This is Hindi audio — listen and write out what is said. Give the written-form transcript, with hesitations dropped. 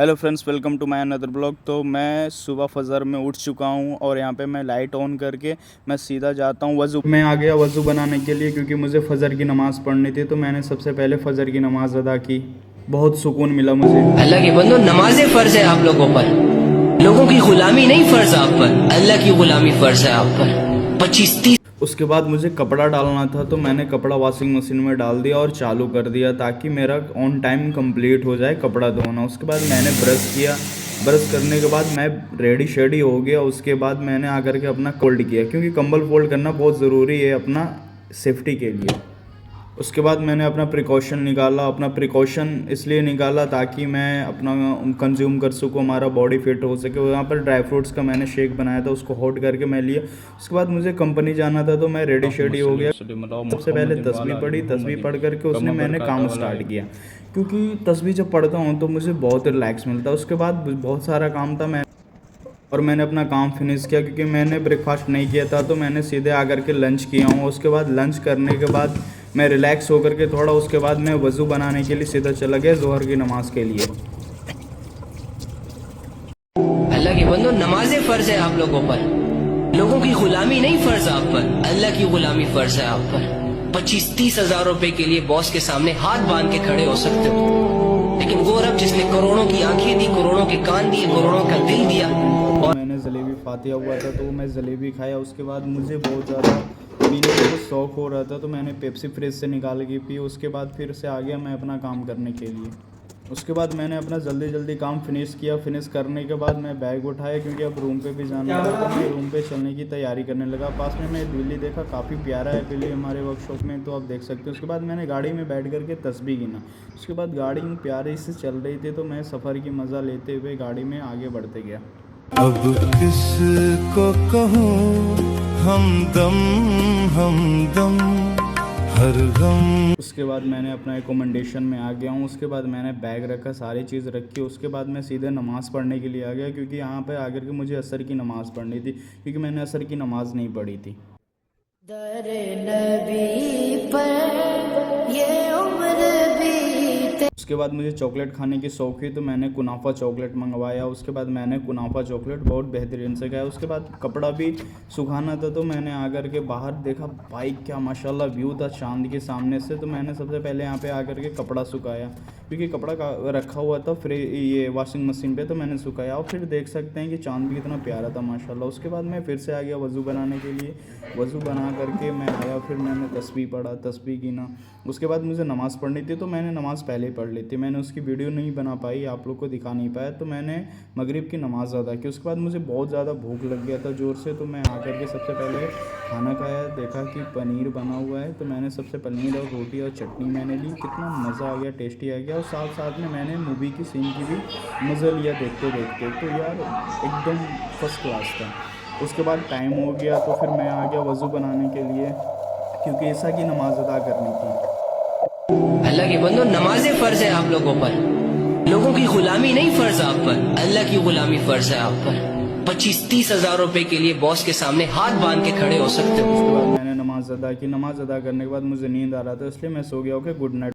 Hello friends, welcome to my another blog. तो मैं सुबह फजर में उठ चुका हूँ और यहाँ पे मैं लाइट ऑन करके मैं सीधा जाता हूँ वज़ू। मैं आ गया वज़ू बनाने के लिए क्योंकि मुझे फ़जर की नमाज़ पढ़नी थी। तो मैंने सबसे पहले फ़जर की नमाज़ अदा की। बहुत सुकून मिला मुझे। अल्लाह के बंदो, नमाजें फ़र्ज है आप लोगों पर। लोगों की गुलामी नहीं फ़र्ज आप पर, अल्लाह की गुलामी फ़र्ज है आप पर। 25-30 उसके बाद मुझे कपड़ा डालना था तो मैंने कपड़ा वॉशिंग मशीन में डाल दिया और चालू कर दिया ताकि मेरा ऑन टाइम कंप्लीट हो जाए कपड़ा धोना। उसके बाद मैंने ब्रश किया। ब्रश करने के बाद मैं रेडी शेडी हो गया। उसके बाद मैंने आकर के अपना फोल्ड किया क्योंकि कंबल फोल्ड करना बहुत ज़रूरी है अपना सेफ्टी के लिए। उसके बाद मैंने अपना प्रिकॉशन निकाला। अपना प्रिकॉशन इसलिए निकाला ताकि मैं अपना कंज्यूम कर सकूँ, हमारा बॉडी फिट हो सके। यहाँ पर ड्राई फ्रूट्स का मैंने शेक बनाया था, उसको हॉट करके मैं लिया। उसके बाद मुझे कंपनी जाना था तो मैं रेडी शेडी हो गया। सबसे पहले तस्बीह पढ़ी। तस्बीह पढ़ करके उसने मैंने काम स्टार्ट किया क्योंकि तस्बीह जब पढ़ता हूँ तो मुझे बहुत रिलैक्स मिलता है। उसके बाद बहुत सारा काम था मैंने अपना काम फिनिश किया क्योंकि मैंने ब्रेकफास्ट नहीं किया था। तो मैंने सीधे आकर के लंच किया हूँ। उसके बाद लंच करने के बाद मैं रिलैक्स होकर के थोड़ा, उसके बाद मैं वज़ू बनाने के लिए सीधा चला गया ज़ोहर की नमाज़ के लिए। अल्लाह के बंदो, नमाजें फ़र्ज है आप लोगों पर। लोगों की गुलामी नहीं फ़र्ज आप पर, अल्लाह की गुलामी फ़र्ज है आप पर। 25-30 हज़ार रुपए के लिए बॉस के सामने हाथ बांध के खड़े हो सकते हो, लेकिन वो रब जिसने करोड़ों की आंखें दी, करोड़ों के कान दिए, करोड़ों का दिल दिया। और मैंने जलेबी फातिहा हुआ था तो मैं जलेबी खाया। उसके बाद मुझे बहुत ज़्यादा पीने का शौक़ हो रहा था तो मैंने पेप्सी फ्रिज से निकाल के पी। उसके बाद फिर से आ गया मैं अपना काम करने के लिए। उसके बाद मैंने अपना जल्दी जल्दी काम फिनिश किया। फिनिश करने के बाद मैं बैग उठाया क्योंकि अब रूम पे भी जाना था। तो मैं रूम पे चलने की तैयारी करने लगा। पास में मैं बिल्ली देखा, काफ़ी प्यारा है बिल्ली हमारे वर्कशॉप में, तो आप देख सकते हो। उसके बाद मैंने गाड़ी में बैठ करके तस्बीह गिना। उसके बाद गाड़ी प्यारे से चल रही थी तो मैं सफ़र की मज़ा लेते हुए गाड़ी में आगे बढ़ते गया। अब किसको कहूँ हमदम हमदम हर गम। उसके बाद मैंने अपना एकोमोडेशन में आ गया हूँ। उसके बाद मैंने बैग रखा, सारी चीज़ रखी। उसके बाद मैं सीधे नमाज़ पढ़ने के लिए आ गया क्योंकि यहाँ पे आकर के मुझे असर की नमाज़ पढ़नी थी क्योंकि मैंने असर की नमाज़ नहीं पढ़ी थी। दर नबी पर ये उम्र बीते। उसके बाद मुझे चॉकलेट खाने की शौक़ हुई तो मैंने कुनाफा चॉकलेट मंगवाया। उसके बाद मैंने कुनाफा चॉकलेट बहुत बेहतरीन से खाया। उसके बाद कपड़ा भी सुखाना था तो मैंने आकर के बाहर देखा, भाई क्या माशाल्लाह व्यू था चांद के सामने से। तो मैंने सबसे पहले यहाँ पे आकर के कपड़ा सुखाया क्योंकि कपड़ा रखा हुआ था फिर ये वॉशिंग मशीन पे, तो मैंने सुखाया। और फिर देख सकते हैं कि चांद भी कितना प्यारा था माशाल्लाह। उसके बाद मैं फिर से आ गया वज़ू बनाने के लिए। वज़ू बना करके मैं आया, फिर मैंने तस्बीह पढ़ा, तस्बीह गिना। उसके बाद मुझे नमाज़ पढ़नी थी तो मैंने नमाज़ पहले ही पढ़ ली थी। मैंने उसकी वीडियो नहीं बना पाई, आप लोग को दिखा नहीं पाया। तो मैंने मगरिब की नमाज़ अदा की। उसके बाद मुझे बहुत ज़्यादा भूख लग गया था ज़ोर से, तो मैं आकर के सबसे पहले खाना खाया। देखा कि पनीर बना हुआ है तो मैंने सबसे पनीर और रोटी और चटनी मैंने ली। कितना मज़ा आ गया, टेस्टी आ गया। और साथ साथ में मैंने मूवी की सीन की भी मज़ा लिया देखते देखते। तो यार एकदम फर्स्ट क्लास था। उसके बाद टाइम हो गया तो फिर मैं आ गया वज़ू बनाने के लिए क्योंकि ऐसा की नमाज़ अदा करनी थी। अल्लाह के बंदो, नमाजें फ़र्ज है आप लोगों पर। लोगों की गुलामी नहीं फ़र्ज आप पर, अल्लाह की गुलामी फ़र्ज है आप पर। 25-30 हज़ार रुपए के लिए बॉस के सामने हाथ बांध के खड़े हो सकते हो। उसके बाद मैंने नमाज़ अदा की। नमाज़ अदा करने के बाद मुझे नींद आ रहा था इसलिए मैं सो गया। Okay, good night.